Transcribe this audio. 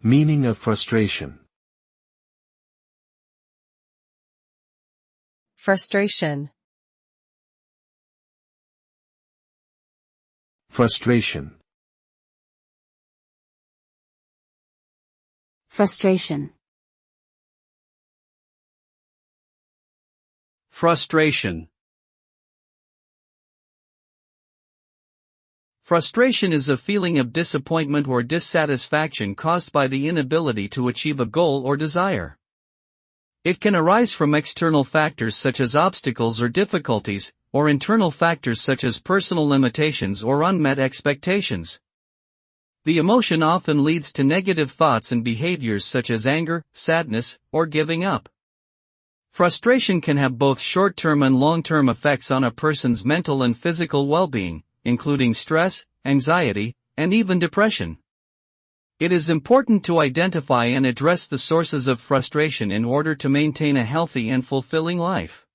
Meaning of frustration. Frustration. Frustration. Frustration. Frustration. Frustration is a feeling of disappointment or dissatisfaction caused by the inability to achieve a goal or desire. It can arise from external factors such as obstacles or difficulties, or internal factors such as personal limitations or unmet expectations. The emotion often leads to negative thoughts and behaviors such as anger, sadness, or giving up. Frustration can have both short-term and long-term effects on a person's mental and physical well-being, including stress, anxiety, and even depression. It is important to identify and address the sources of frustration in order to maintain a healthy and fulfilling life.